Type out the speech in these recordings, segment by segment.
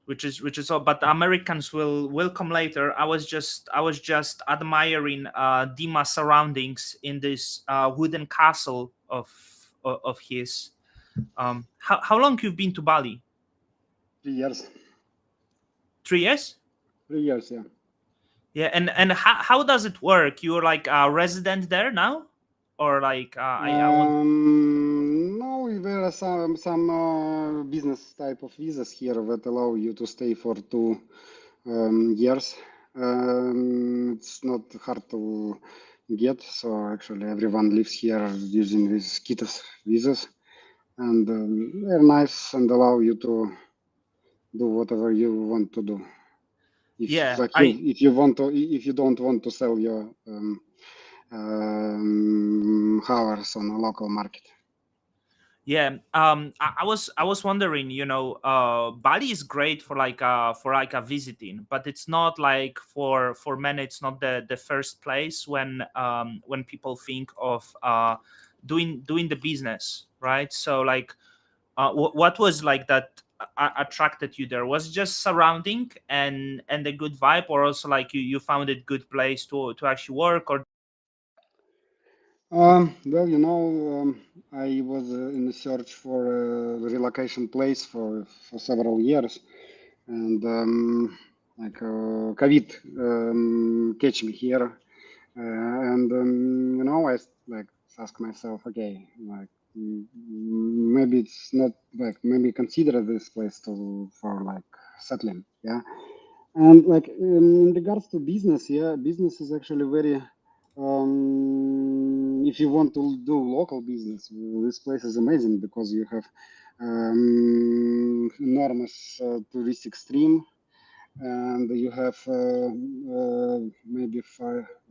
which is all. But the Americans will come later. I was just admiring Dima surroundings in this wooden castle of his. How long you've been to Bali? 3 years. 3 years? 3 years, yeah. Yeah, and how does it work? You're like a resident there now, or like I want. No, there are some business type of visas here that allow you to stay for 2 years. It's not hard to get, so actually everyone lives here using these KITAS visas, and they're nice and allow you to do whatever you want to do. If Yeah, like you, if you want to, if you don't want to sell your hours on a local market. yeah. I was wondering, Bali is great for a visiting, but it's not like for many. It's not the first place when people think of doing the business, right? So like, what was like that attracted you there? Was it just surrounding and a good vibe, or also like you found it good place to actually work, or Well, I was in the search for a relocation place for several years, and COVID catch me here, and I like ask myself, okay, like maybe it's not like maybe consider this place to for like settling, yeah. And like in regards to business, yeah, business is actually very. If you want to do local business, this place is amazing because you have enormous touristic stream, and you have maybe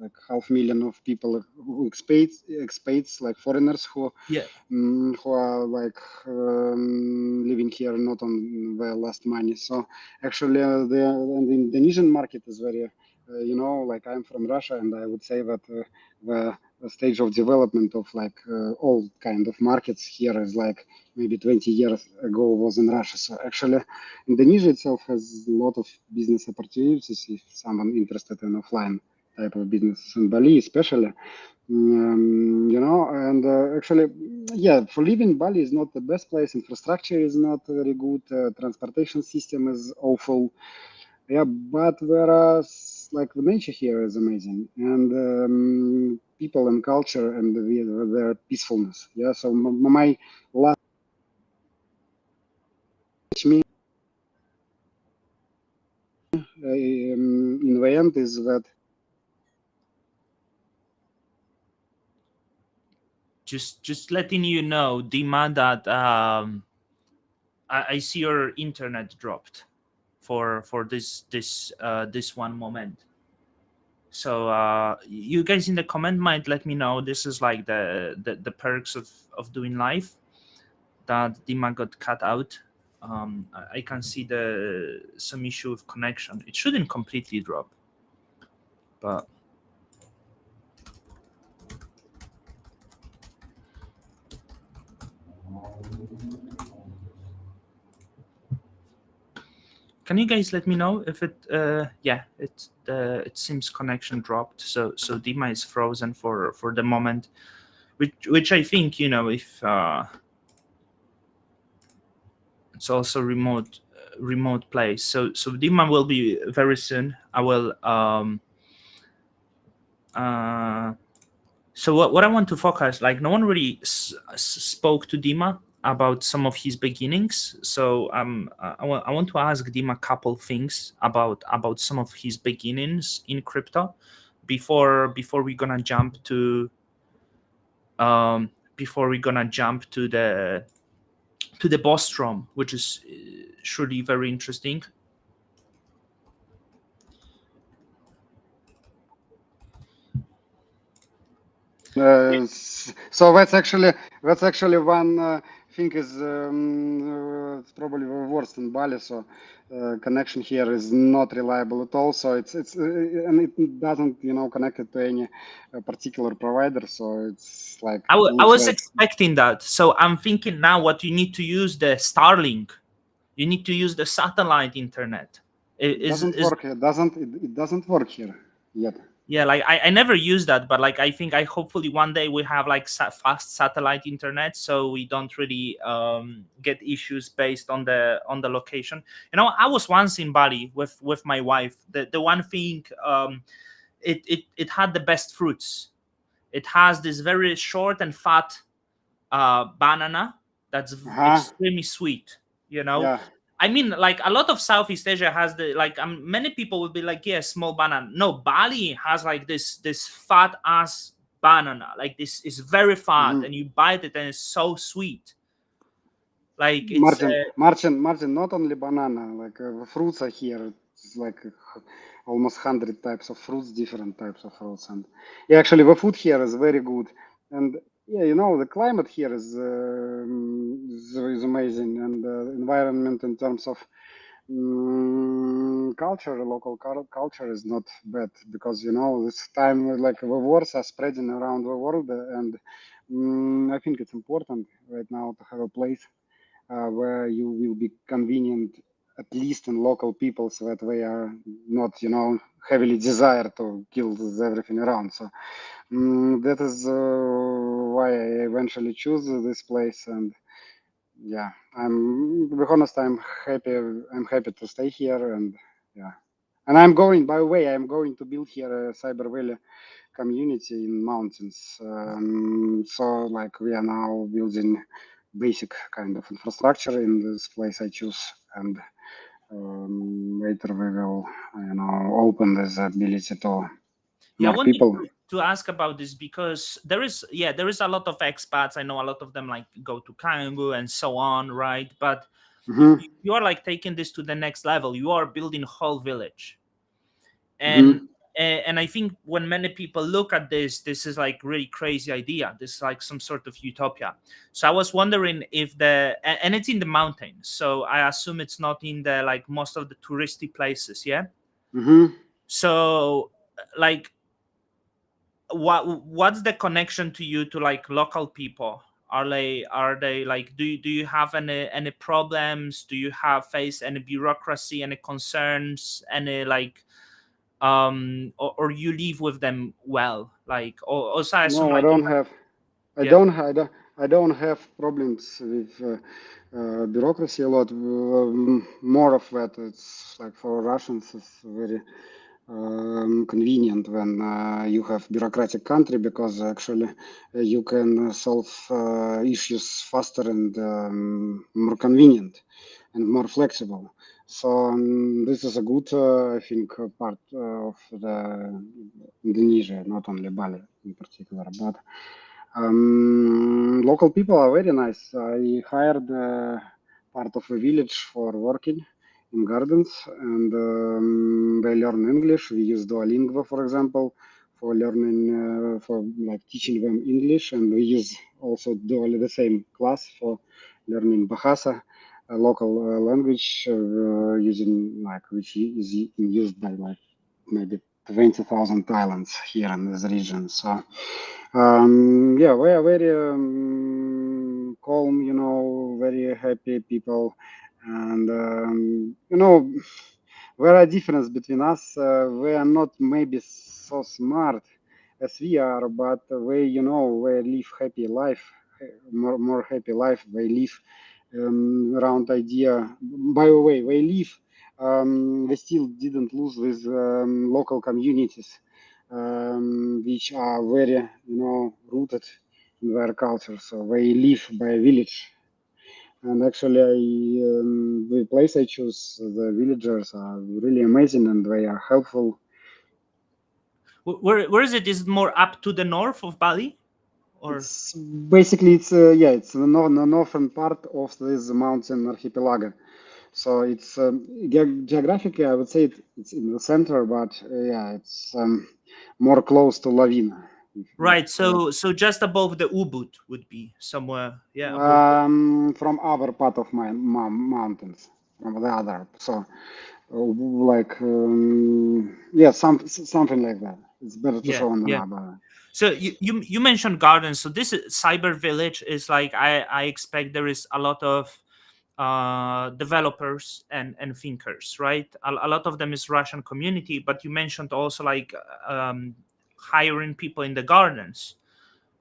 like 500,000 of people who expats like foreigners yeah, who are like living here not on their last money. So actually, the Indonesian market is very, like I'm from Russia, and I would say that the stage of development of like all kind of markets here is like maybe 20 years ago was in Russia. So actually, Indonesia itself has a lot of business opportunities if someone interested in offline type of business, in Bali especially. And actually, yeah, for living, Bali is not the best place. Infrastructure is not very good. Transportation system is awful. Yeah, but whereas like the nature here is amazing, and people and culture and their peacefulness. Yeah, so my last me in the end is that just letting you know, Dima, that I see your internet dropped for this one moment. So you guys in the comment might let me know. This is like the perks of doing live, that Dima got cut out. I can see the some issue with connection. It shouldn't completely drop, but can you guys let me know if it? Yeah, it seems connection dropped. So Dima is frozen for the moment, which I think, if it's also remote place. So Dima will be very soon. I will so what I want to focus, like, no one really spoke to Dima about some of his beginnings. So I want to ask Dima a couple things about some of his beginnings in crypto before we're gonna jump to the Bostrom, which is surely very interesting. so that's actually one thing is it's probably the worst in Bali. So connection here is not reliable at all. So it's and it doesn't connect it to any particular provider. So it's like I looks was like expecting that. So I'm thinking now what you need to use the Starlink. You need to use the satellite internet. It doesn't Is work. It doesn't work here yet. Yeah, like I never use that, but like I think I hopefully one day we have like fast satellite internet, so we don't really get issues based on the location. You know, I was once in Bali with my wife. The one thing, it had the best fruits. It has this very short and fat banana that's Uh-huh. extremely sweet. You know, Yeah. I mean, like a lot of Southeast Asia has the like. Many people would be like, yeah, small banana. No, Bali has like this fat ass banana. Like this is very fat, Mhm. and you bite it, and it's so sweet. Like it's Martin, not only banana, like fruits are here. It's like almost 100 types of fruits, different types of fruits, and yeah, actually the food here is very good, and yeah, the climate here is amazing, and environment in terms of culture, local culture is not bad because this time like the wars are spreading around the world, and I think it's important right now to have a place where you will be convenient, at least in local people, so that they are not, heavily desire to kill everything around. So that is why I eventually choose this place. And yeah, to be honest, I'm happy. I'm happy to stay here, and yeah. And I'm going. By the way, I'm going to build here a cyber valley community in mountains. So like we are now building basic kind of infrastructure in this place I choose, and later we will, open this ability to Yeah, I more wanted people. to ask about this because there is a lot of expats. I know a lot of them like go to Kangu and so on, right? But Hmm. you are like taking this to the next level. You are building a whole village, and Hmm. and I think when many people look at this is like really crazy idea. This is like some sort of utopia. So I was wondering if and it's in the mountains. So I assume it's not in the like most of the touristy places. Yeah. Hmm. So like what's the connection to you to like local people? Are they like do you have any problems? Do you have face any bureaucracy, any concerns, any like or you live with them well, like or also I assume No, I like you don't have, have. I yeah. don't. I don't have problems with bureaucracy a lot. More of that. It's like for Russians, it's very convenient when you have bureaucratic country because actually you can solve issues faster and more convenient and more flexible. So this is a good, I think, part of the Indonesia, not only Bali in particular, but local people are very nice. I hired part of a village for working in gardens, and they learn English. We use Duolingo, for example, for learning, for like teaching them English, and we use also the same class for learning Bahasa, a local language, using like which is used by like maybe 20,000 islands here in this region. So yeah, we are very calm, very happy people, and there are difference between us. We are not maybe so smart as we are, but we live happy life, more happy life. They live around idea. By the way, they live. They still didn't lose these local communities, which are very, rooted in their culture. So they live by a village. And actually, the place I choose, the villagers are really amazing and they are helpful. Where is it? Is it more up to the north of Bali or It's basically it's the northern part of this mountain archipelago. So it's geographically, I would say it's in the center, but yeah, it's more close to Lavina. right? So just above the Ubud would be somewhere, yeah, above the, From other part of my mountains, from the other. So like yeah, something like that. It's better to yeah, show on the yeah. map. So you mentioned gardens. So this cyber village is like I expect there is a lot of developers and thinkers, right? A lot of them is Russian community, but you mentioned also like hiring people in the gardens.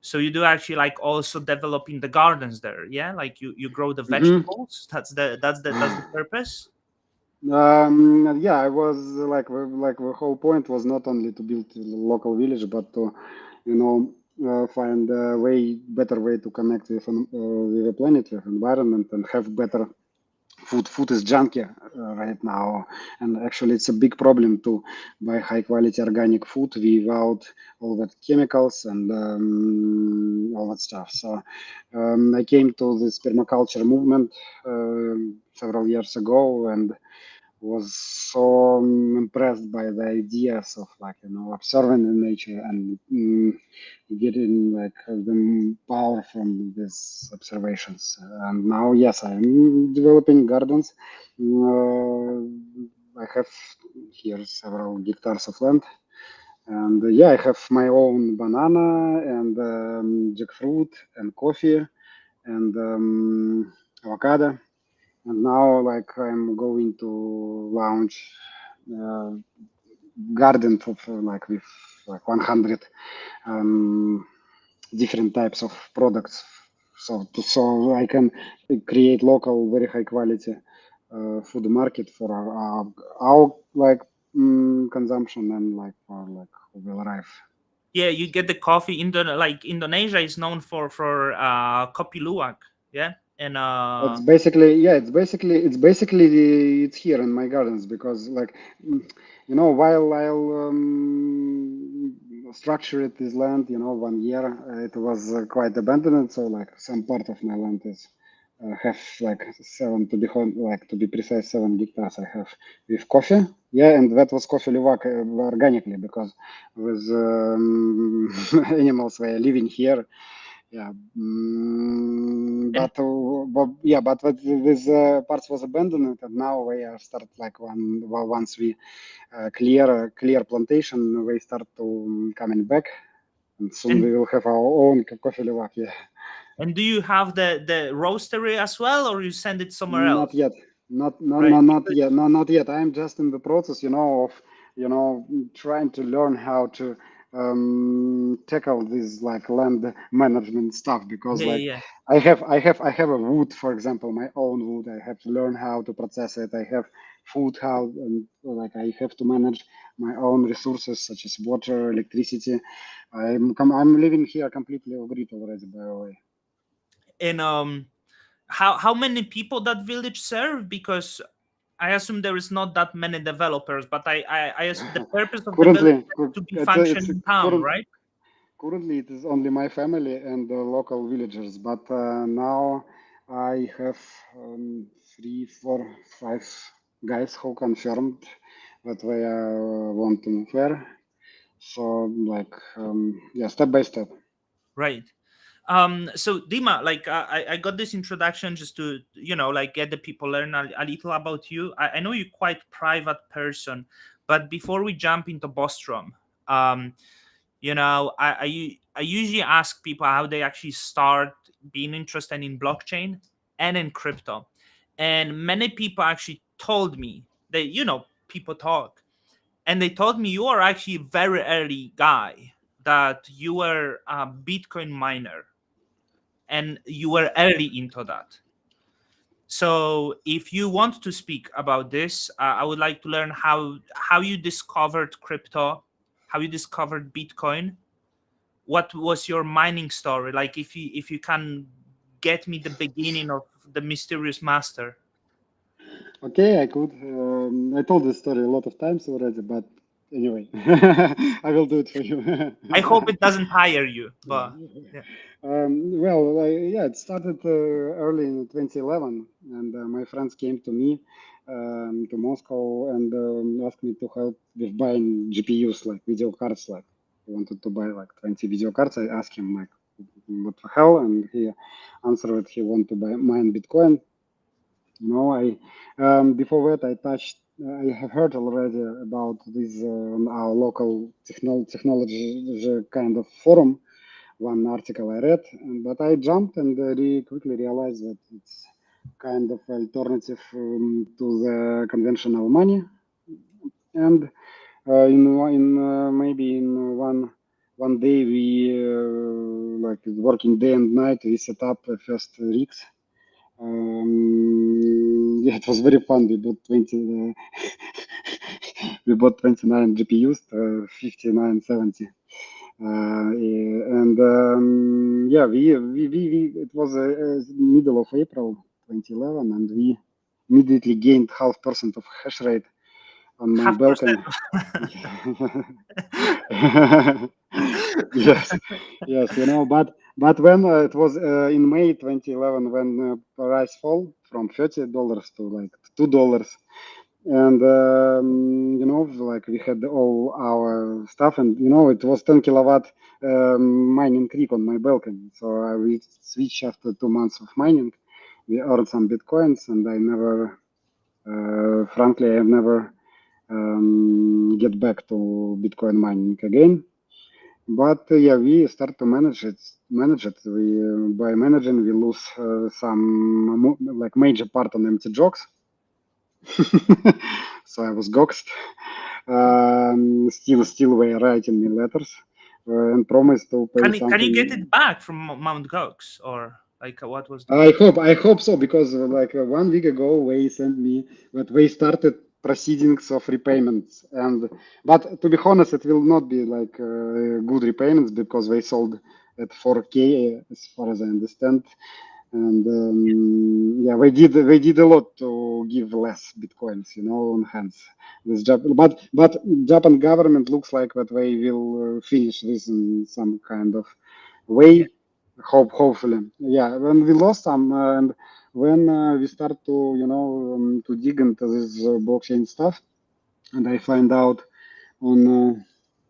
So you do actually like also developing the gardens there, yeah? Like you grow the Hmm. vegetables. That's the purpose. Yeah, I was like the whole point was not only to build a local village, but to, you know, find a way better way to connect with the planet, with environment, and have better food. Food is junky right now, and actually it's a big problem to buy high quality organic food without all that chemicals and all that stuff. So I came to this permaculture movement several years ago, and was so impressed by the ideas of, like, observing the nature and getting like the power from these observations. And now, yes, I'm developing gardens. I have here several hectares of land, and yeah, I have my own banana and jackfruit and coffee and avocado. And now, like, I'm going to launch uh, garden like with like 100 um, different types of products. So I can create local, very high quality food market for our like consumption, and like for like who will arrive. Yeah, you get the coffee. Like Indonesia is known for kopi luwak, yeah, and It's basically, yeah, it's here in my gardens because, like, mm, while I'll structured this land, 1 year, it was quite abandoned. So, like, some part of my land is have like seven, like, to be precise, 7 hectares I have with coffee. Yeah, and that was coffee luwak organically, because with animals were living here. Yeah, and but yeah, but this parts was abandoned, and now we are start like once we clear plantation, we start to coming back, and soon and we will have our own coffee luwak. Yeah. and do you have the roastery as well, or you send it somewhere Not else? yet. Not no no Right, not yet. because No, not yet. I'm just in the process, of trying to learn how to tackle this like land management stuff, because, yeah, like, yeah, I have a wood, for example, my own wood. I have to learn how to process it. I have food, how, and like I have to manage my own resources such as water, electricity. I'm living here completely off grid already, by the way. and how many people that village serve? Because I assume there is not that many developers, but the purpose of the village Currently, is to be it's functioning town, current. right? Currently, it is only my family and the local villagers, but now I have three, four, five guys who confirmed that they want to move there. So, like, yeah, step by step. Right. So Dima, like I got this introduction just to like get the people learn a little about you. I know you're quite private person, but before we jump into Bostrom, um I usually ask people how they actually start being interested in blockchain and in crypto, and many people actually told me that people talk, and they told me you are actually a very early guy, that you were a Bitcoin miner and you were early into that. So if you want to speak about this, I would like to learn how you discovered crypto, how you discovered Bitcoin. What was your mining story? Like if you can get me the beginning of the mysterious master. Okay, I could. I told this story a lot of times already, but anyway, I will do it for you. I hope it doesn't tire you, Yeah. but yeah. Well, yeah, it started early in 2011, and my friends came to me to Moscow and asked me to help with buying GPUs, like video cards. Like, he wanted to buy like 20 video cards. I asked him, like, what the hell, and he answered he want to buy mine Bitcoin. I before that I touched. I have heard already about this our local technology kind of forum, one article I read, but I jumped and quickly realized that it's kind of alternative to the conventional money. And maybe in one day we like working day and night we set up first rigs. Yeah, it was very fun. We bought 20 we bought 29 GPUs, 5970. And yeah, we it was middle of April 2011, and we immediately gained 0.5% of hash rate on my Half percent. balcony. Yes, yes, but when it was in May 2011 when price fall from $30 to like $2, and like we had all our stuff, and it was 10 kilowatt mining rig on my balcony. So we switched after 2 months of mining. We earned some bitcoins, and I never, frankly, I have never get back to Bitcoin mining again. But yeah, we start to manage it. Manage it. We by managing, we lose some like major part on empty jokes. So I was goxed. Still were writing me letters and promised to pay Can you get something. it back from Mount Gox, or like what was the? I hope so, because like 1 week ago they sent me that they started proceedings of repayments, and but to be honest it will not be like good repayments because they sold at 4K as far as I understand, and yeah, they did a lot to give less bitcoins, on hands with Japan, but Japan government looks like that they will finish this in some kind of Yeah, way. Hopefully, yeah. When we lost some, and when we start to to dig into this blockchain stuff, and I find out on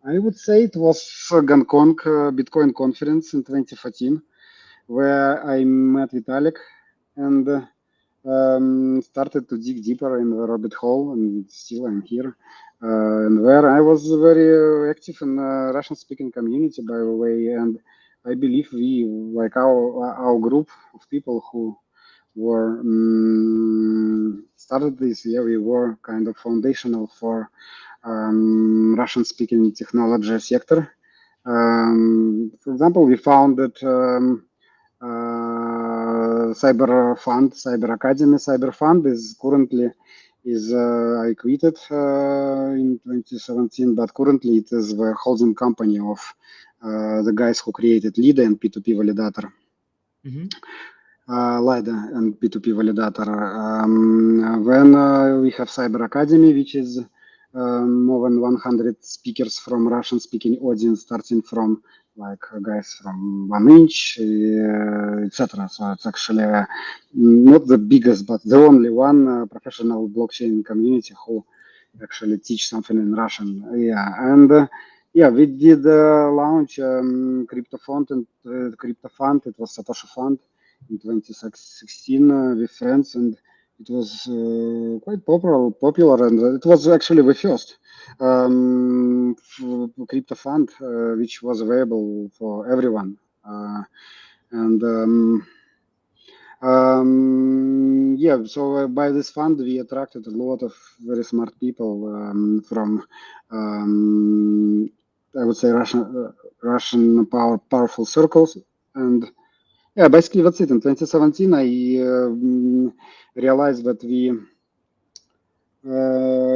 I would say it was Gangkong Bitcoin conference in 2014, where I met Vitalik and started to dig deeper in the rabbit hole, and still I'm here. And where I was very active in Russian-speaking community, by the way, and I believe we, like our group of people who were started this year, we were kind of foundational for Russian-speaking technology sector. For example, we founded Cyber Fund, Cyber Academy. Cyber Fund is currently I quit it in 2017, but currently it is the holding company of the guys who created LIDA and P2P Validator. hmm LIDA and P2P Validator. Then we have Cyber Academy, which is more than 100 speakers from Russian-speaking audience, starting from like guys from 1inch, etc. So it's actually not the biggest, but the only one professional blockchain community who actually teach something in Russian. Yeah, and yeah, we did launch crypto fund and crypto fund. It was Satoshi Fund in 2016 with friends, and it was quite popular, and it was actually the first crypto fund which was available for everyone. And yeah, so by this fund we attracted a lot of very smart people from I would say Russian powerful circles, and yeah, basically that's it. In 2017, I realized that we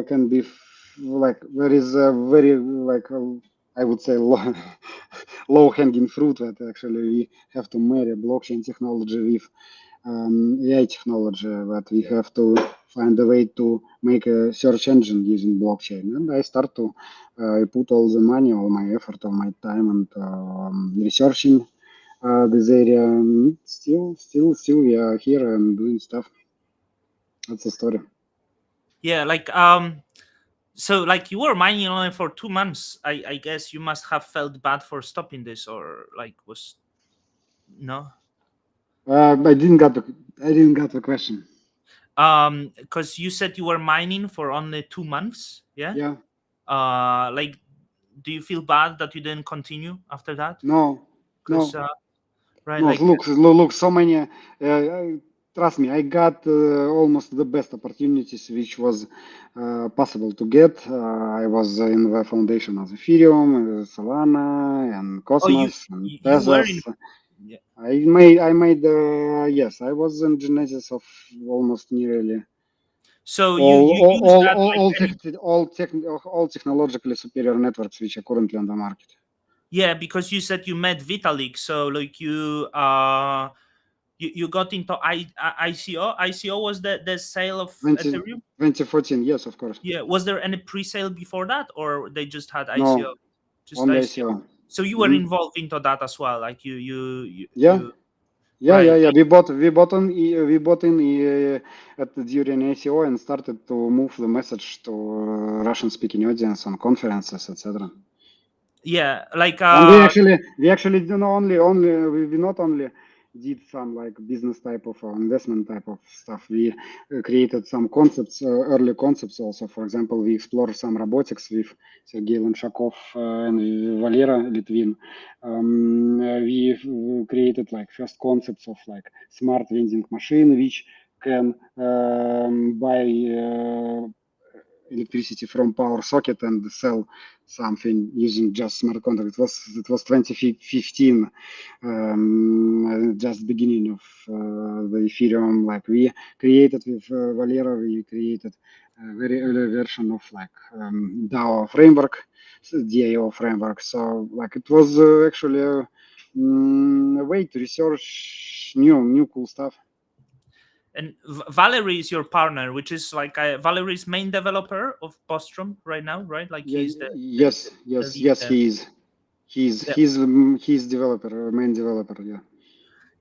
can be like there is a very like I would say low hanging fruit that actually we have to marry blockchain technology with AI technology, that we have to find a way to make a search engine using blockchain. And I start to I put all the money, all my effort, all my time, and researching this area. Still, we are here and doing stuff. That's the story. yeah, like so like you were mining only for 2 months. I guess you must have felt bad for stopping this, or like was no. I didn't get the question. Because you said you were mining for only 2 months, yeah. Yeah, Like, do you feel bad that you didn't continue after that? no, Because no. right, No, like look, so many. trust me, I got almost the best opportunities which was possible to get. I was in the foundation of Ethereum, Solana, and Oh, you Cosmos and you were in. Tezos. Yeah. I made, yes, I was in genesis of almost nearly So all you all use all that all like all, tech, any. all technologically superior networks which are currently on the market. Yeah, because you said you met Vitalik, so like you got into ICO. ICO was the sale of 20, Ethereum. 2014, yes, of course. Yeah, was there any pre-sale before that, or they just had ICO? No, Just only ICO. ICO. So you were Hmm. involved into that as well, like Yeah, yeah, yeah, right. yeah. We bought in at during ACO and started to move the message to Russian-speaking audience on conferences, etc. Yeah, like And we actually do not only we not only did some like business type of or investment type of stuff. We created some concepts, early concepts also. For example, we explored some robotics with Sergei Lonshakov and Valera Litvin. We created like first concepts of like smart vending machine which can buy electricity from power socket and sell something using just smart contract. It was 2015, just beginning of the Ethereum. Like we created with Valera, we created a very early version of like DAO framework, DAO framework. So like it was actually a way to research new cool stuff. and Valerie is your partner, which is like Valerie's main developer of Bostrom right now, right? Like Yeah, he's yes, the yes, lead yes. there. He is. He's Yeah. he's he's developer, main developer. Yeah.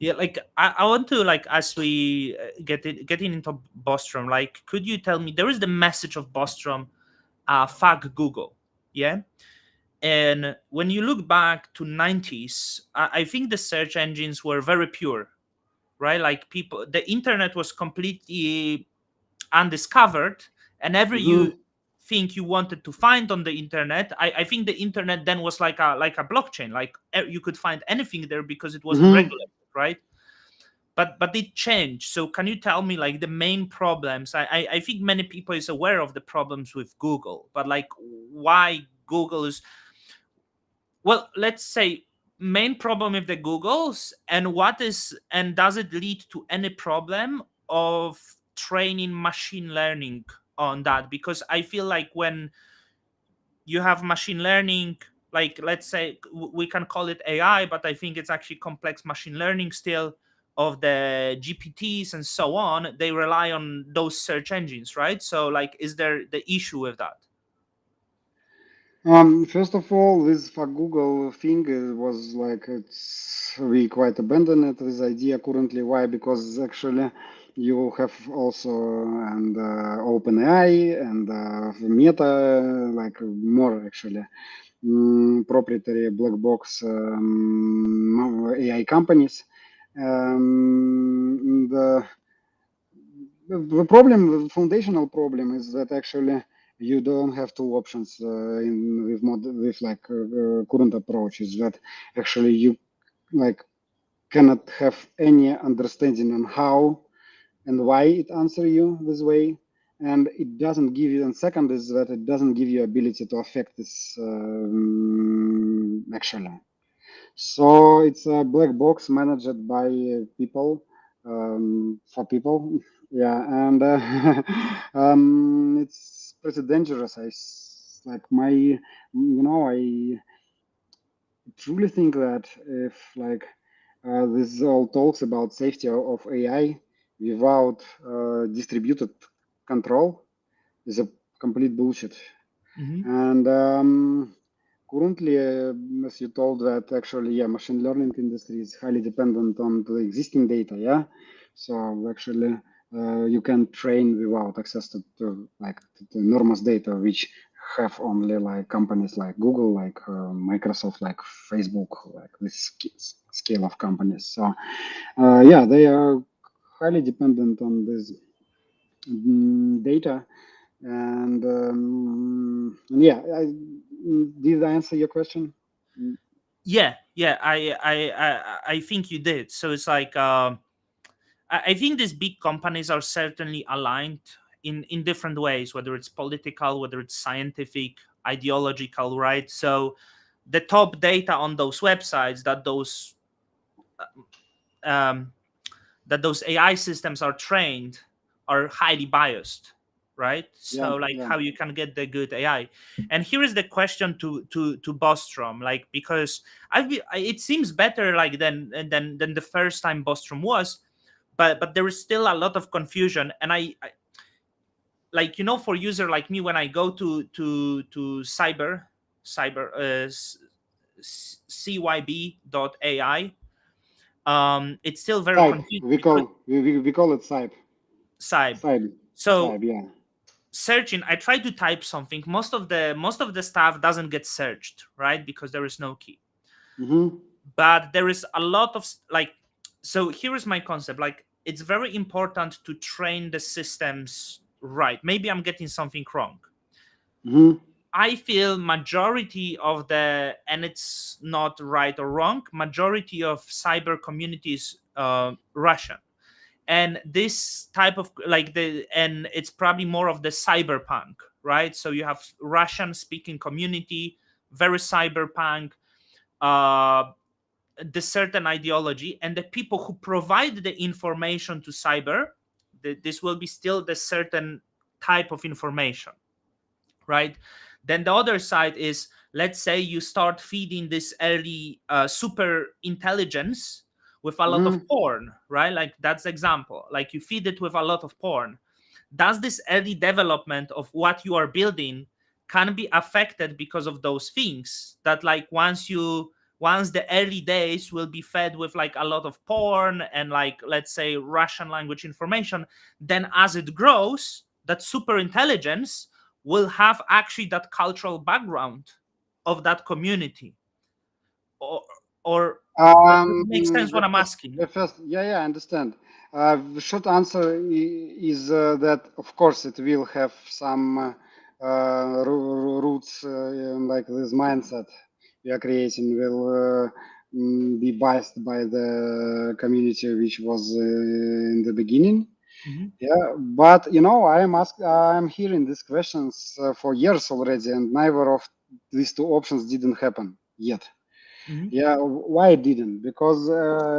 Yeah, like I want to like as we getting into Bostrom, like could you tell me there is the message of Bostrom, fuck Google, yeah, and when you look back to 90s, I think the search engines were very pure, right? Like people, the internet was completely undiscovered, and every you Mm-hmm. think you wanted to find on the internet, I think the internet then was like a blockchain, like you could find anything there because it wasn't Mm-hmm. regulated, right? But it changed. So can you tell me like the main problems? I think many people is aware of the problems with Google, but like why Google is, well, let's say main problem with the Googles, and what is, and does it lead to any problem of training machine learning on that? Because I feel like when you have machine learning, like let's say we can call it AI, but I think it's actually complex machine learning still, of the GPTs and so on, they rely on those search engines, right? So like is there the issue with that? First of all, this for Google thing was like it's we quite abandoned it, this idea currently. Why? Because actually you have also and OpenAI and Meta, like more actually proprietary black box AI companies. The problem, the foundational problem, is that actually you don't have two options in with like current approach. Is that actually you like cannot have any understanding on how and why it answer you this way, and it doesn't give you. And second is that it doesn't give you ability to affect this actually. So it's a black box managed by people for people. Yeah, and it's pretty dangerous. Like I truly think that if like this all talks about safety of AI without distributed control is a complete bullshit. Hmm. And currently, as you told that actually, yeah, machine learning industry is highly dependent on the existing data. Yeah, so actually, you can train without access to like to enormous data, which have only like companies like Google, like Microsoft, like Facebook, like this scale of companies. So yeah, they are highly dependent on this data and yeah, did I answer your question? Mm. Yeah, yeah, I think you did. So it's like I think these big companies are certainly aligned in different ways, whether it's political, whether it's scientific, ideological, right? So the top data on those websites um, that those AI systems are trained are highly biased, right? Yeah, So like yeah. how you can get the good AI. And here is the question to Bostrom, like because it seems better like than the first time Bostrom was, but there is still a lot of confusion. And I like, for user like me, when I go to cyber cyb.ai, it's still very Type. confusing We because call we call it type. cyb. Type. So Type. Yeah. searching, I try to type something, most of the stuff doesn't get searched, right? Because there is no key. Mm-hmm. But there is a lot of like, so here is my concept, like it's very important to train the systems right. Maybe I'm getting something wrong. Mm-hmm. I feel majority of the, and it's not right or wrong, majority of cyber communities Russian. And this type of like and it's probably more of the cyberpunk, right? So you have Russian speaking community, very cyberpunk, uh the certain ideology, and the people who provide the information to cyber, this will be still the certain type of information, right? Then the other side is, let's say you start feeding this early super intelligence with a lot of Mm-hmm. porn, right? Like that's the example. Like you feed it with a lot of porn. Does this early development of what you are building can be affected because of those things? That like once the early days will be fed with like a lot of porn and like let's say Russian language information, then as it grows, that super intelligence will have actually that cultural background of that community, or or does it make sense what I'm asking? Yeah, yeah, I understand. The short answer is that, of course, it will have some roots, like this mindset we are creating will be biased by the community which was in the beginning. Hmm. Yeah, but I am hearing these questions for years already, and neither of these two options didn't happen yet. Hmm. Yeah, why it didn't? Because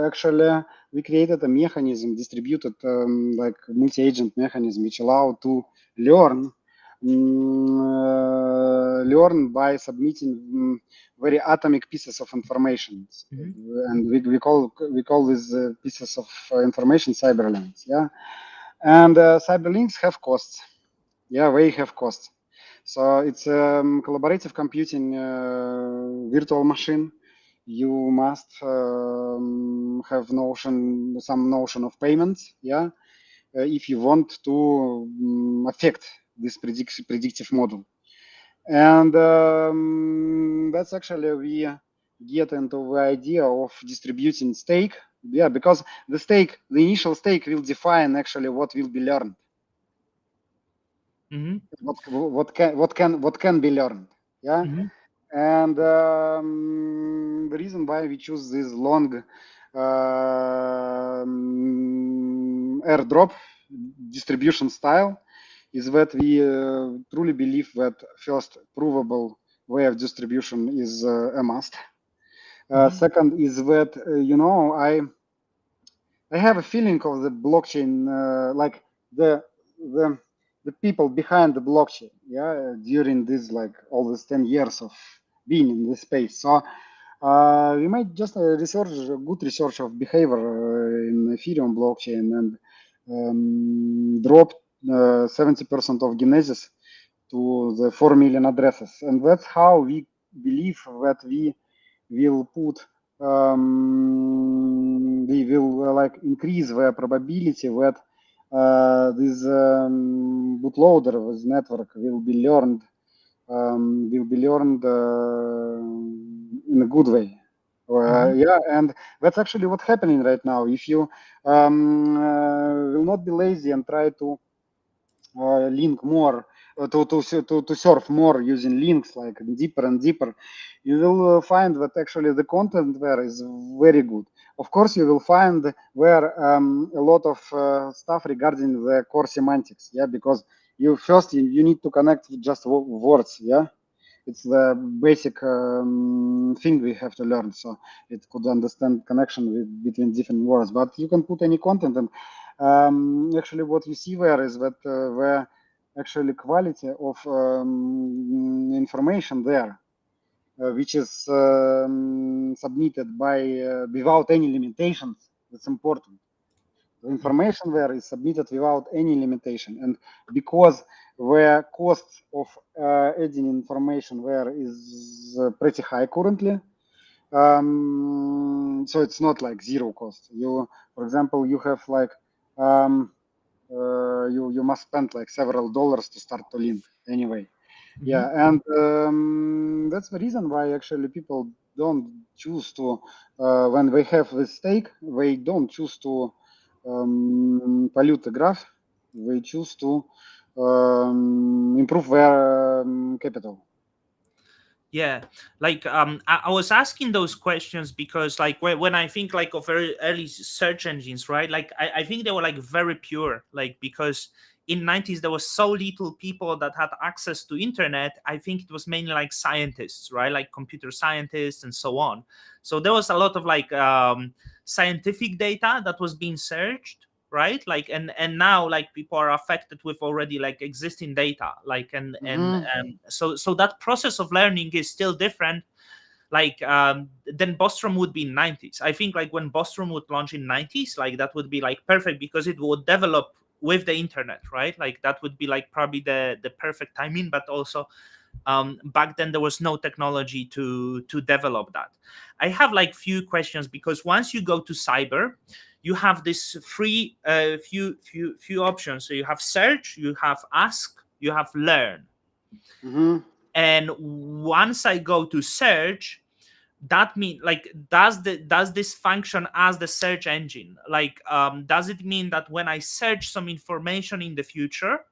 actually we created a mechanism, distributed like multi-agent mechanism, which allow to learn, learn by submitting very atomic pieces of information, Hmm. and we call these pieces of information cyberlinks. Yeah, and cyberlinks have costs. Yeah, they have costs. So it's collaborative computing virtual machine. You must have some notion of payments. Yeah, if you want to affect this predictive model, and that's actually we get into the idea of distributing stake. Yeah, because the initial stake will define actually what will be learned, Hmm. what can be learned. Yeah, Hmm. and the reason why we choose this long airdrop distribution style is that we truly believe that first provable way of distribution is a must. Hmm. Second is that I have a feeling of the blockchain, like the the the people behind the blockchain, yeah, during this like all these 10 years of being in this space. So we might just research good research of behavior in Ethereum blockchain and drop 70% of genesis to the 4 million addresses, and that's how we believe that will put we will like increase the probability that this bootloader, this network will be learned in a good way. Hmm. Yeah, and that's actually what's happening right now. If you will not be lazy and try to link more to surf more using links like deeper and deeper, you will find that actually the content there is very good. of course, you will find where a lot of stuff regarding the core semantics. Yeah, because you need to connect with just words. Yeah, it's the basic thing we have to learn. So it could understand connection between different words. But you can put any content, and actually, what you see there is that the actually quality of information there, which is submitted by without any limitations. That's important. The information there is submitted without any limitation, and because the cost of adding information there is pretty high currently, so it's not like zero cost. For example, you have like you must spend like several dollars to start to link anyway. Hmm. Yeah, and that's the reason why actually people don't choose to, when they have this stake, they don't choose to pollute the graph. They choose to improve their capital. Yeah, like I was asking those questions because like when I think like of very early search engines, right? Like I think they were like very pure, like because in 90s there was so little people that had access to internet. I think it was mainly like scientists, right? Like computer scientists and so on. So there was a lot of like scientific data that was being searched, right? Like and now like people are affected with already like existing data, like Hmm. so that process of learning is still different, like than Bostrom would be in 90s. I think like when Bostrom would launch in 90s, like that would be like perfect because it would develop with the internet, right? Like that would be like probably the perfect timing, but also back then there was no technology to develop that. I have like few questions because once you go to cyber, you have this free few options. So you have search, you have ask, you have learn. Hmm. And once I go to search, that mean like does this function as the search engine? Like does it mean that when I search some information in the future,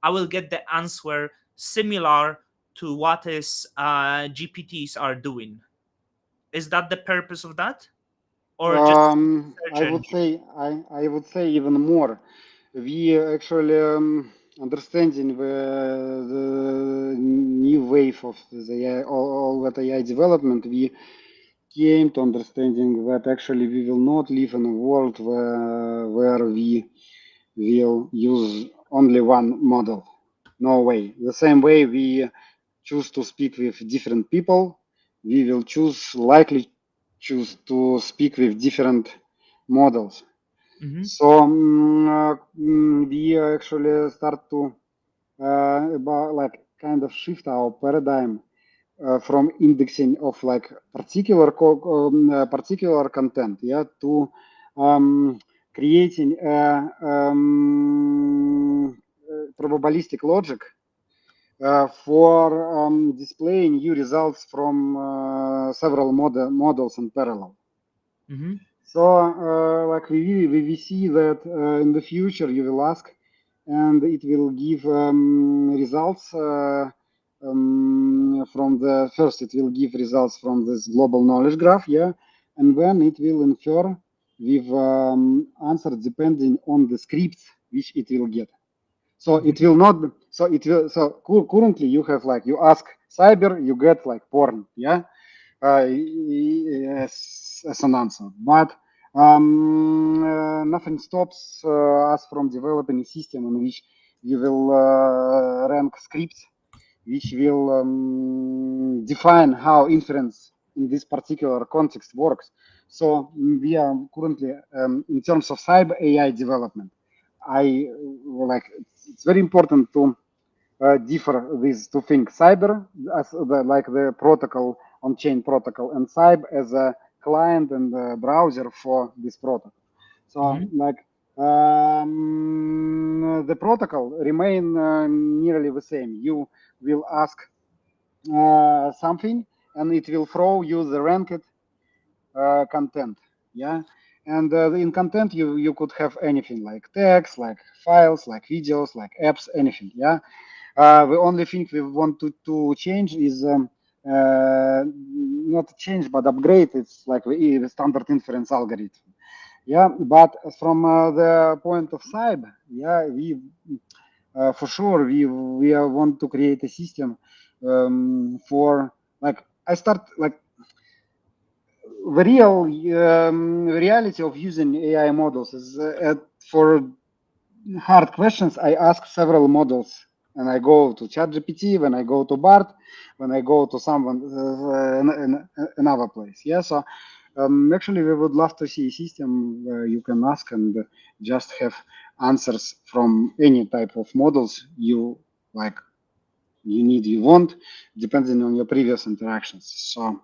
I will get the answer similar to what is GPTs are doing? Is that the purpose of that, or just search I would engine? say I would say even more. We actually understanding the new wave of the AI, all that AI development. We came to understanding that actually we will not live in a world where we will use only one model. No way. The same way we choose to speak with different people, we will likely choose to speak with different models. Hmm. So we actually start to about like kind of shift our paradigm from indexing of like particular content, yeah, to um, creating a probabilistic logic for displaying you results from several models in parallel. Hmm. So, like we see that in the future you will ask, and it will give results from the first. It will give results from this global knowledge graph, yeah, and then it will infer with answer depending on the scripts which it will get. So it will not. So it will. So currently you have like you ask cyber, you get like porn, yeah, as an answer. But nothing stops us from developing a system in which you will rank scripts, which will define how inference in this particular context works. So we are currently, in terms of cyber AI development, I like it's very important to differ these two things: cyber as like the protocol on-chain protocol, and cyber as a client and a browser for this protocol. So Hmm. like the protocol remain nearly the same. You will ask something, and it will throw you the ranked content. Yeah. And in content, you could have anything like text, like files, like videos, like apps, anything. Yeah. The only thing we want to change is not change but upgrade. It's like the standard inference algorithm. Yeah, but from the point of cyber, yeah, we for sure we want to create a system for like I start like the real reality of using AI models is for hard questions. I ask several models, and I go to ChatGPT, when I go to BART, when I go to someone another place. Yeah, so actually, we would love to see a system where you can ask and just have answers from any type of models you like, you need, you want, depending on your previous interactions. So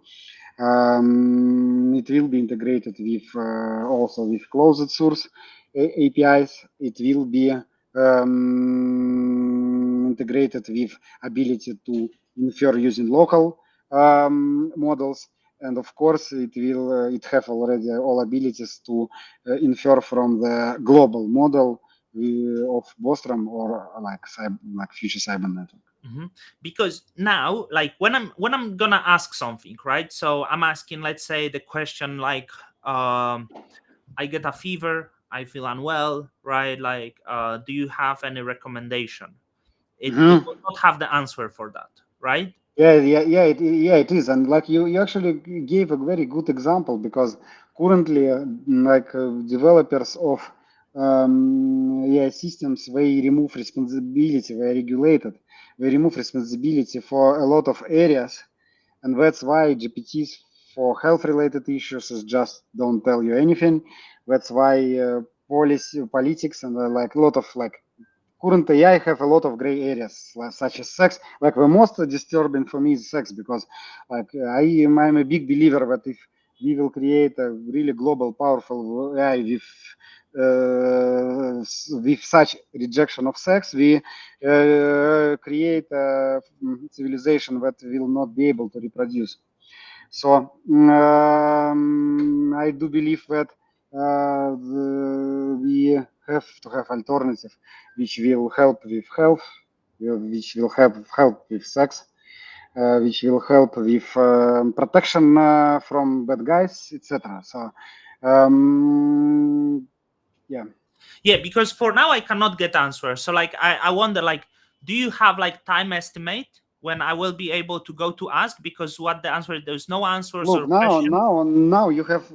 it will be integrated with also with closed source APIs. It will be integrated with ability to infer using local models, and of course it will it have already all abilities to infer from the global model of Bostrom or like like future cyber network. Mhm. Because now, like when I'm gonna ask something, right? So I'm asking, let's say, the question like, I get a fever, I feel unwell, right? Like, do you have any recommendation? It Mhm. will not have the answer for that, right? Yeah, it is. And like you actually gave a very good example because currently, developers of AI systems, they remove responsibility, they regulated, they remove responsibility for a lot of areas, and that's why GPTs for health-related issues is just don't tell you anything. That's why policy, politics, and like a lot of like current AI have a lot of gray areas, such as sex. Like the most disturbing for me is sex because, like, I'm a big believer that if we will create a really global, powerful AI with such rejection of sex, we create a civilization that will not be able to reproduce. So I do believe that we have to have alternative which will help with health, which will help with sex, which will help with protection from bad guys, etc. So yeah. Yeah, because for now I cannot get answers. So like I wonder, like, do you have like time estimate when I will be able to go to ask? Because what the answer, there's no answers Look, or questions. now you have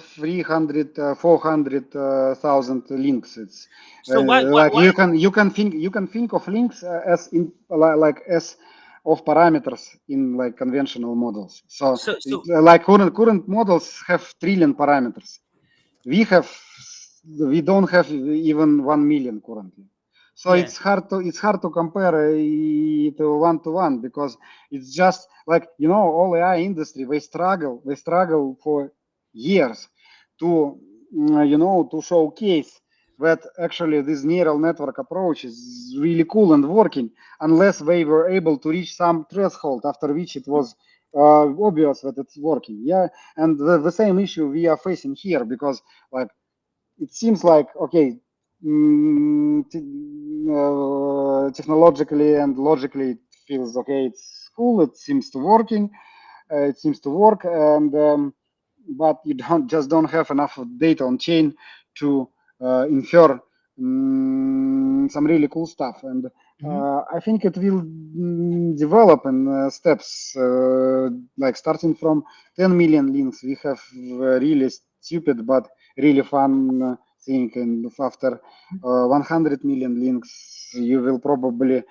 300 400,000 links. It's So why like you can think of links as in like as of parameters in like conventional models. So so like current models have trillion parameters. We have we don't have even 1 million currently. So yeah. it's hard to compare it to one because it's just like all AI industry they struggle for years to to showcase that actually this neural network approach is really cool and working unless they were able to reach some threshold after which it was obvious that it's working. Yeah, and the same issue we are facing here because like it seems like okay, technologically and logically it feels okay, it's cool, it seems to working, it seems to work, and but you don't have enough data on chain to infer some really cool stuff, and Mhm. I think it will develop in steps, like starting from 10 million links we have really stupid but really fun thing, and after 100 million links you will probably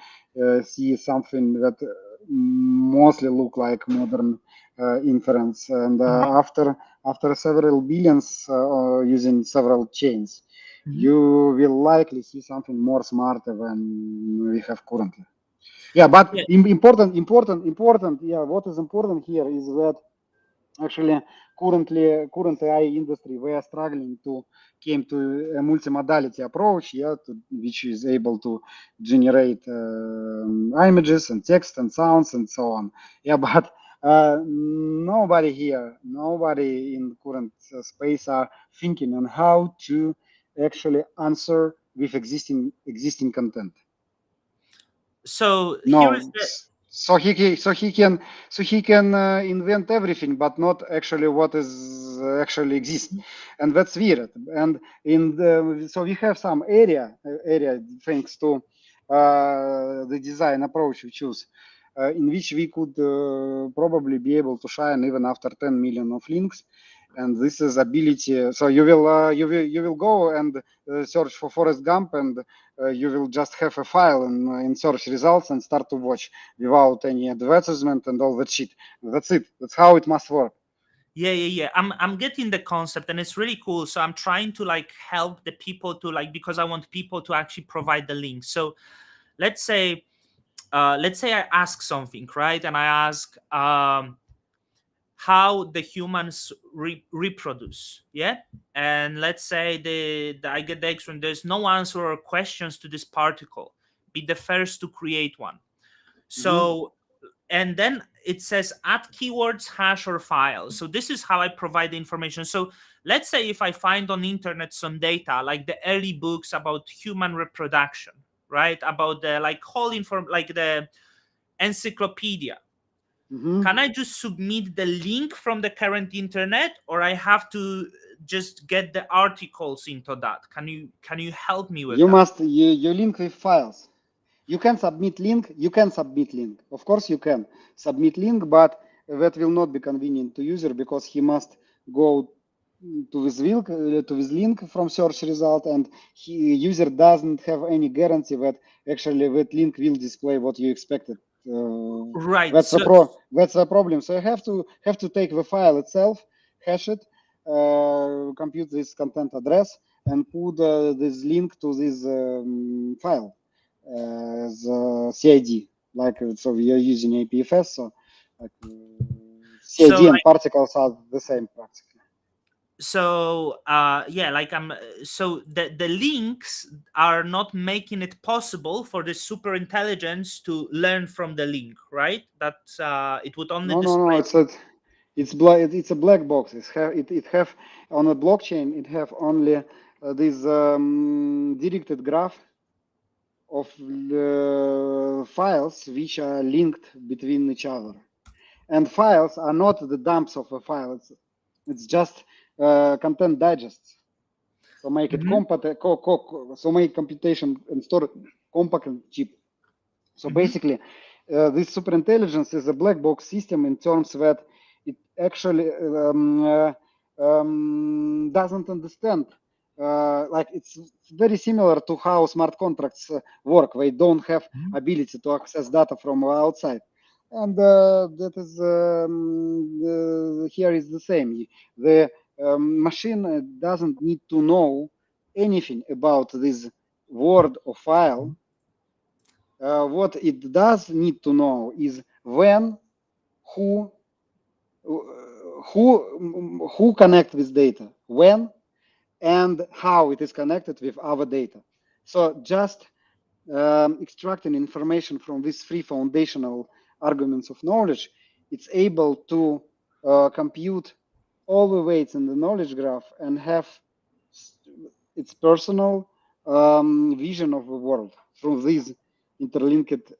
see something that mostly look like modern inference, and Mhm. after several billions using several chains Mhm. you will likely see something more smarter than we have currently. Yeah, but Yeah. important. Yeah, what is important here is that actually current AI industry we are struggling to came to a multimodality approach, yeah, which is able to generate images and text and sounds and so on. Yeah, but nobody in current space are thinking on how to actually answer with existing content. So here is No, the So he can invent everything, but not actually what is actually exists, and that's weird. And so we have some area thanks to the design approach we choose, in which we could probably be able to shine even after 10 million of links. And this is ability. So you will go and search for Forrest Gump, and you will just have a file in search results and start to watch without any advertisement and all that shit. That's it. That's how it must work. Yeah. I'm getting the concept, and it's really cool. So I'm trying to like help the people to like, because I want people to actually provide the link. So let's say I ask something, right? And I ask how the humans reproduce, yeah. And let's say I get the extra, there's no answer or questions to this particle, be the first to create one. Mm-hmm. So, and then it says add keywords, hash, or file. So this is how I provide the information. So let's say if I find on internet some data like the early books about human reproduction, right, about the like whole inform like the encyclopedia, Mm-hmm. can I just submit the link from the current internet, or I have to just get the articles into that? Can you help me with You that? must you link with files. You can submit link. You can submit link. Of course, you can submit link, but that will not be convenient to user because he must go to this link from search result, and user doesn't have any guarantee that actually that link will display what you expected. Right. That's the So that's the problem. So you have to take the file itself, hash it, compute this content address, and put this link to this file as CID. Like so, we are using APFS, so like CID and like particles are the same practically. yeah, like I'm so the links are not making it possible for the super intelligence to learn from the link, right? That it would only No. display. It's a black box. It have on a blockchain. It have only this directed graph of the files which are linked between each other. And files are not the dumps of a file. It's just content digests. So make it Hmm. compact. So make computation and store compact and cheap. So Hmm. basically, this superintelligence is a black box system in terms that it actually doesn't understand. Like it's very similar to how smart contracts work. They don't have ability to access data from outside, and that is here is the same. The machine doesn't need to know anything about this word or file. What it does need to know is when, who, who connect with data, when, and how it is connected with other data. So just extracting information from these three foundational arguments of knowledge, it's able to compute all the weights in the knowledge graph and have its personal vision of the world through this interlinked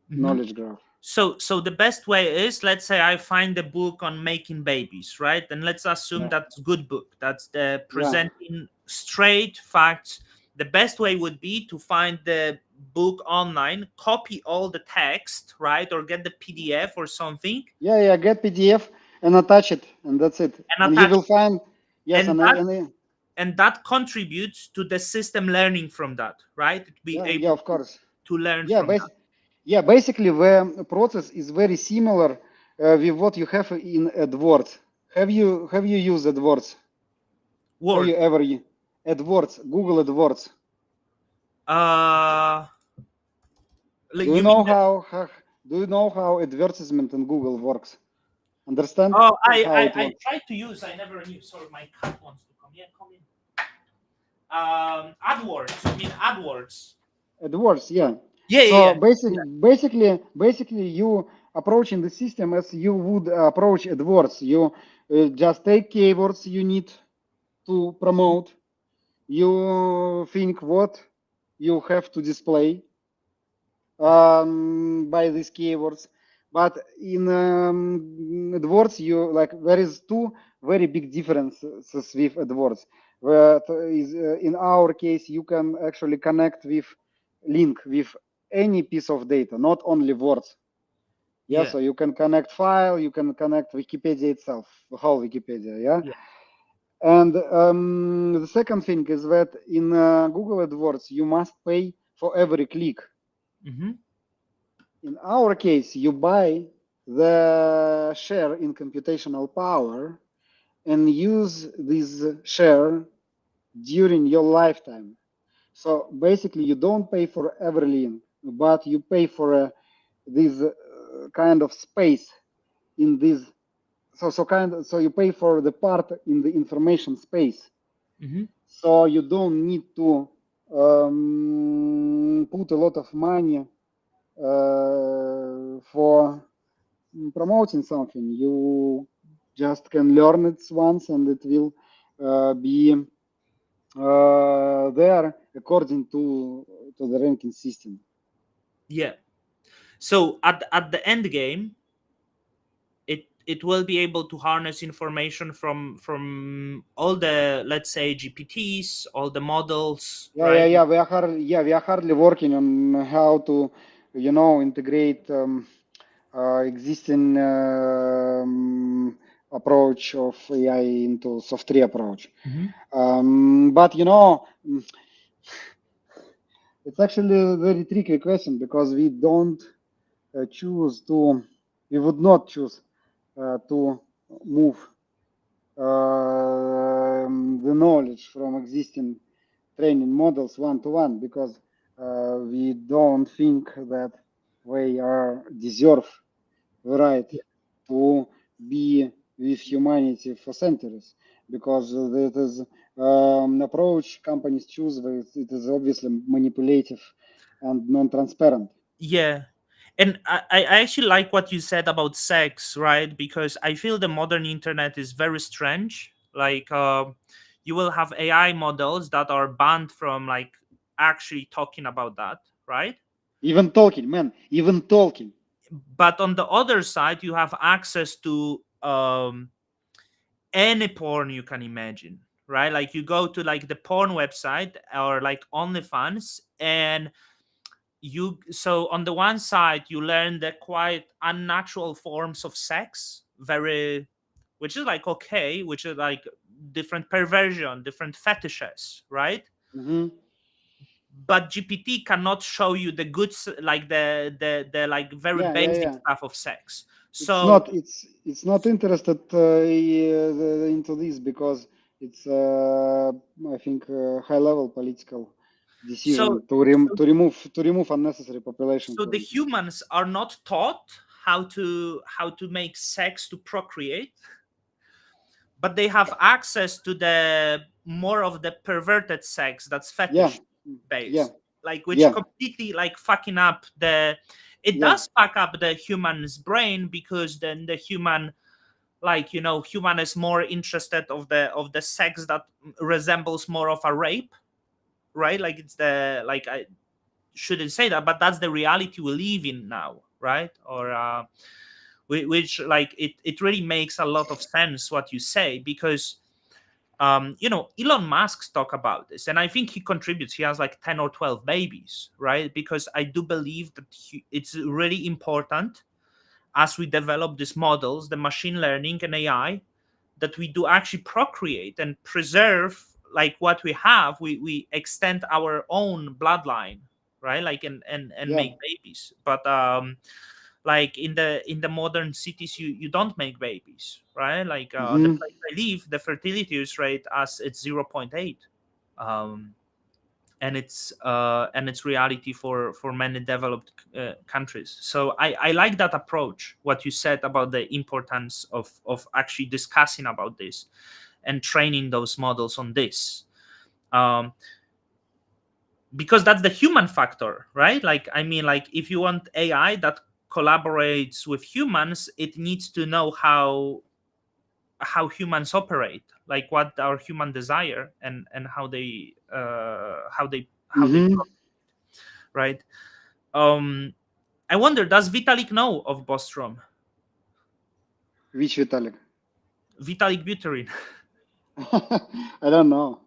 Hmm. knowledge graph. So the best way is, let's say I find a book on making babies, right? And let's assume Yeah, that's a good book. That's the yeah, presenting straight facts. The best way would be to find the book online, copy all the text, right? Or get the PDF or something yeah. Get PDF and attach it, and that's it. and And you attach will it. find yes, And that and and that contributes to the system learning from that, right? To be yeah, able of course. to learn Yeah, from that. yeah. Basically, the process is very similar with what you have in AdWords. Have you used AdWords? Have Word. you ever AdWords? Google AdWords. Uh Do you you mean know how do you know how advertisement in Google works? Understand Oh, how it I works? tried to use. I never knew. Sorry, my cat wants to come. Yeah, come in. AdWords. You mean AdWords? AdWords, yeah. Yeah. So basically, you approaching the system as you would approach AdWords. You just take keywords you need to promote. You think what you have to display by these keywords. But in AdWords, you like there is two very big differences with AdWords. Where is in our case, you can actually connect with link with any piece of data, not only words. Yeah, Yeah. so you can connect file, you can connect Wikipedia itself, the whole Wikipedia. Yeah, Yeah. and the second thing is that in Google AdWords, you must pay for every click. Mm-hmm. In our case, you buy the share in computational power and use this share during your lifetime. So basically, you don't pay for every link, but you pay for this kind of space in this. So you pay for the part in the information space. Mm-hmm. So you don't need to put a lot of money for promoting something. You just can learn it once, and it will be there according to the ranking system. Yeah. So at the end game, it will be able to harness information from all the, let's say, GPTs, all the models, Yeah, yeah, right? yeah. We are hardly working on how to, integrate existing approach of AI into software approach. Mm-hmm. But it's actually a very tricky question because we would not choose to move the knowledge from existing training models one to one because we don't think that they are deserve the right to be with humanity for centuries because that is approach companies choose. It is obviously manipulative and non-transparent. Yeah. And I actually like what you said about sex, right? Because I feel the modern internet is very strange. Like, you will have AI models that are banned from like actually talking about that, right? Even talking, man, even talking. But on the other side, you have access to any porn you can imagine, right? Like you go to like the porn website or like OnlyFans, and so on the one side you learn the quite unnatural forms of sex, very, which is like okay, which is like different perversion, different fetishes, right? Hmm. But GPT cannot show you the good like the like very Yeah, yeah, basic yeah. stuff of sex. It's So not. It's not interested into this because it's I think high level political so decision to remove unnecessary population so the from this. humans are not taught how to make sex to procreate, but they have access to the more of the perverted sex that's Yeah, fetish yeah, based, like which yeah, completely like fucking up the, it yeah, does fuck up the human's brain, because then the human, like, human is more interested of the sex that resembles more of a rape, right? Like it's the, like, I shouldn't say that, but that's the reality we live in now, right? Or which like it really makes a lot of sense what you say, because Elon Musk talk about this, and I think he contributes. He has like 10 or 12 babies, right? Because I do believe that it's really important, as we develop these models, the machine learning and AI, that we do actually procreate and preserve like what we have. We extend our own bloodline, right? Like, and yeah. make babies. But like in the modern cities, you don't make babies, right? Like, on the Hmm. place I live, the fertility rate as it's 0.8. um and it's reality for many developed countries. So I like that approach, what you said about the importance of actually discussing about this and training those models on this, um, because that's the human factor, right? Like, I mean, like, if you want AI that collaborates with humans, it needs to know how humans operate, like what our human desire, and how they Hmm. right. um I wonder, does Vitalik know of Bostrom? Which Vitalik? Vitalik Buterin. I don't know.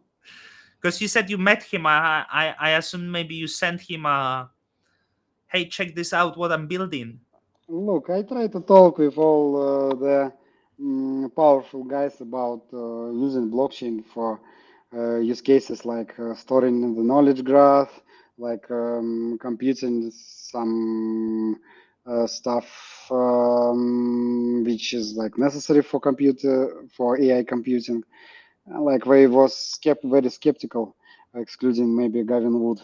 Because you said you met him. I assume maybe you sent him a, hey, check this out, what I'm building. Look, I try to talk with all the powerful guys about using blockchain for use cases like storing in the knowledge graph, like computing some stuff which is like necessary for computer for AI computing. Like they was very skeptical, excluding maybe Gavin Wood.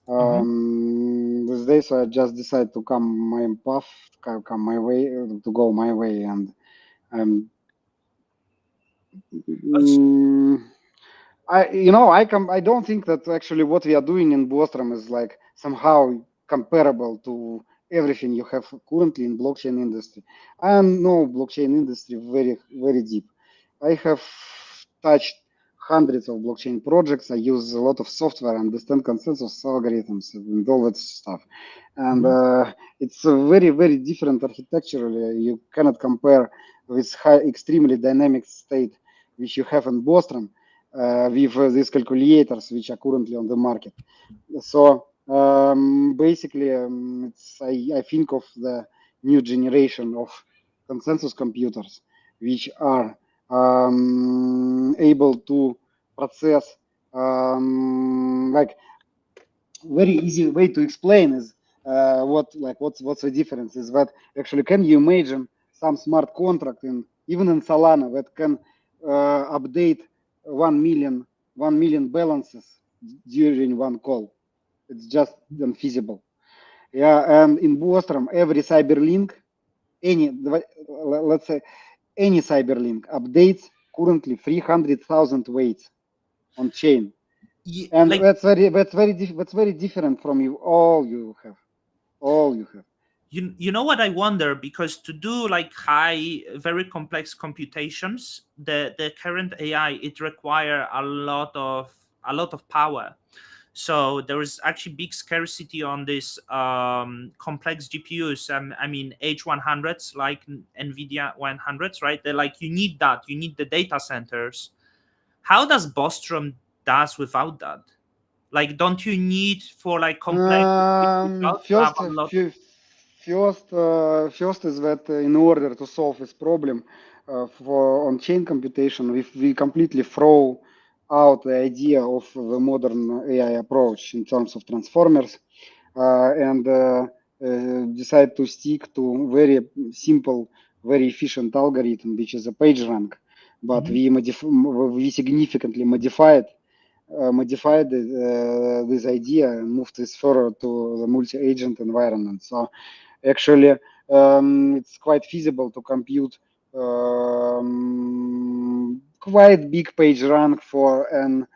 Hmm. These days I just decided to come my path, come my way, to go my way, and um, mm, I don't think that actually what we are doing in Bostrom is like somehow comparable to everything you have currently in blockchain industry. I know blockchain industry very deep. I have touched hundreds of blockchain projects. I use a lot of software, understand consensus algorithms, and all that stuff. And Hmm. it's a very different architecturally. You cannot compare with high, extremely dynamic state which you have in Bostrom with these calculators which are currently on the market. So basically, I think of the new generation of consensus computers which are able to process like very easy way to explain is what's the difference is that actually can you imagine some smart contract in even in Solana that can update 1 million balances during one call. It's just unfeasible. Yeah, and in Bostrom, every cyberlink, any let's say any cyberlink updates currently 300,000 weights on chain, and Like, that's very different from you all you have. you know what I wonder, because to do like high, very complex computations, the current AI, it require a lot of power. So there is actually big scarcity on this complex GPUs. I mean H100s, like NVIDIA 100s, right? They're like, you need that. You need the data centers. How does Bostrom does without that? Like, don't you need for like complex results to have First, a lot of? first is that in order to solve this problem for on-chain computation, we completely throw out the idea of the modern AI approach in terms of transformers and decide to stick to very simple, very efficient algorithm, which is a page rank. But Mhm. we significantly modified this idea and moved this further to the multi-agent environment. So actually, it's quite feasible to compute quite big page rank for an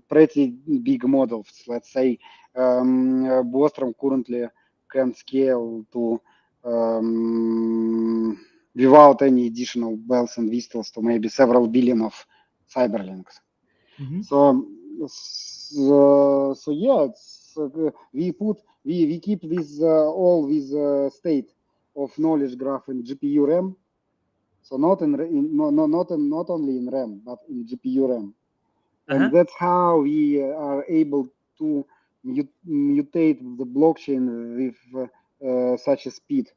pretty big models. Let's say Bostrom currently can scale to without any additional bells and whistles to maybe several billion of cyberlinks. Mhm. So yeah, we keep this all this state of knowledge graph in GPU RAM. So not only in RAM but in GPU RAM, and Uh-huh. that's how we are able to mutate the blockchain with such a speed.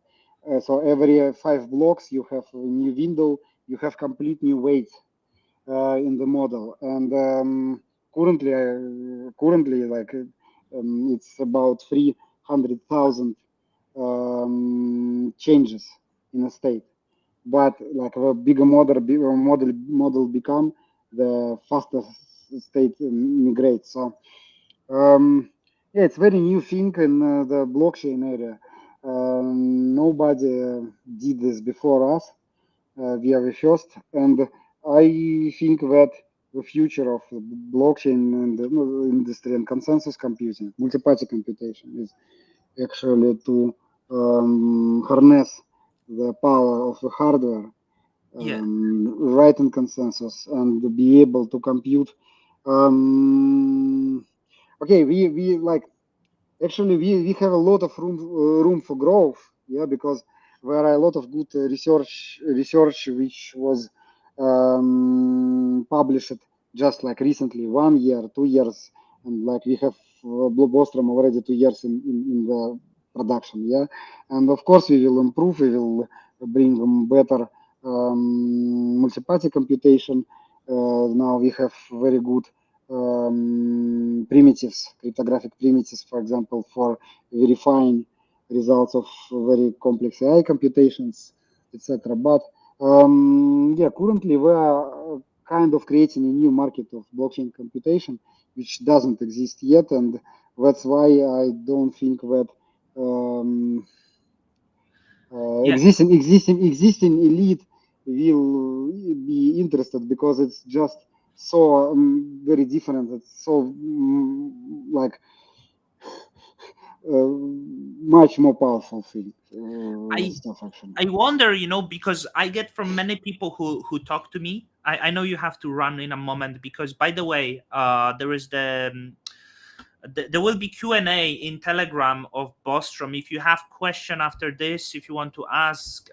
So every 5 blocks you have a new window, you have complete new weights in the model, and currently like it's about 300,000 changes in a state. But like the bigger model become, the faster state migrates. So yeah, it's very new thing in the blockchain area. Nobody did this before us. We are the first, and I think that the future of the blockchain and the industry and consensus computing, multi-party computation, is actually to harness the power of the hardware, Yeah. writing consensus, and be able to compute. Okay, we like. Actually, we have a lot of room for growth. Yeah, because there are a lot of good research which was published just like recently, 1 year, 2 years, and like we have Blue Bostrom already 2 years in the production. Yeah, and of course we will improve. We will bring better multi-party computation. Now we have very good primitives, cryptographic primitives, for example, for verifying results of very complex AI computations, etc. But yeah, currently we are kind of creating a new market of blockchain computation, which doesn't exist yet, and that's why I don't think that um, Yeah, existing elite will be interested because it's just so very different. It's so like much more powerful thing I stuff actually. I wonder, because I get from many people who talk to me. I know you have to run in a moment because, by the way, there is there will be Q&A in Telegram of Bostrom. If you have question after this, if you want to ask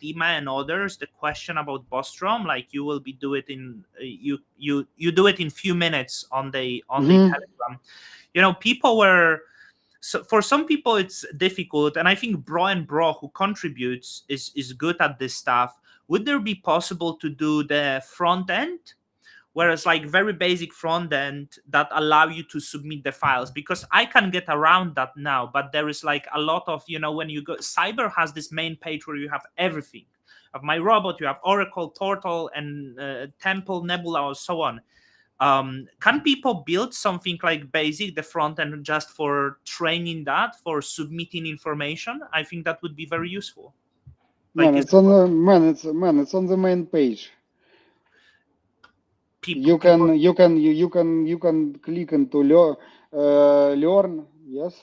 Dima and others the question about Bostrom, like you will be do it in you do it in few minutes on the Hmm. Telegram. People were, so for some people it's difficult, and I think Bro and Bro who contributes is good at this stuff. Would there be possible to do the front end, whereas like very basic front end that allow you to submit the files? Because I can get around that now, but there is like a lot of, when you go, Cyber has this main page where you have everything of my robot, you have Oracle, Turtle, and Temple, Nebula, or so on. Can people build something like basic the front end just for training that, for submitting information? I think that would be very useful. Like, Man, is it's on the man, it's on the main page. people? You can click into learn, yes,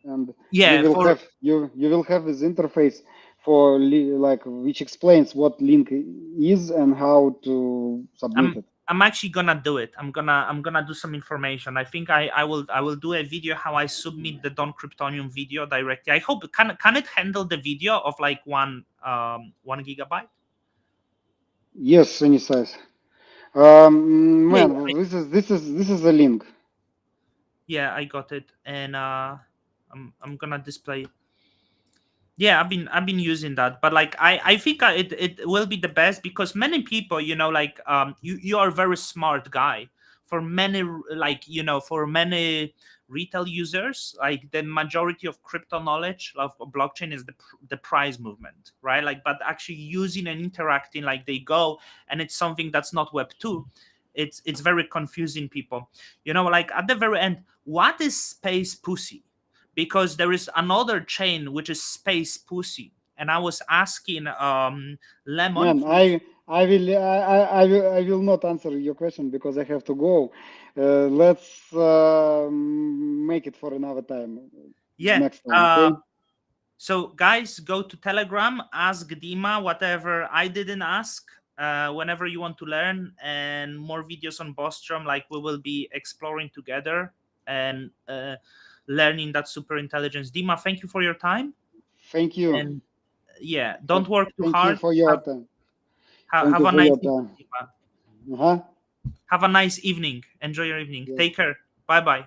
and Yeah, for you will have this interface for like which explains what link is and how to submit I'm it. I'm actually gonna do it. I'm gonna do some information. I think I will do a video how I submit the Don Kryptonium video directly. I hope, can it handle the video of like 1 gigabyte? Yes, any size. Yeah, Man, yeah, this is the link. yeah. I got it, and I'm gonna display. Yeah, I've been using that, but like I think it will be the best because many people, like you are a very smart guy. For many, like, for many retail users, like the majority of crypto knowledge of blockchain is the price movement, right? Like, but actually using and interacting like they go, and it's something that's not Web 2. It's very confusing people. Like at the very end, what is space pussy? Because there is another chain which is Space Pussy, and I was asking Lemon, Man, who's, I will not answer your question because I have to go. Let's make it for another time, yeah. next time, okay? So guys, go to Telegram, ask Dima whatever I didn't ask. Whenever you want to learn and more videos on Bostrom, like we will be exploring together and learning that super intelligence. Dima, thank you for your time, Thank you. and yeah, don't work too Thank you hard. for your Have, time. have, Thank have you a for nice your evening, time. Dima. Uh-huh. Have a nice evening. Enjoy your evening. Yes. Take care. Bye bye.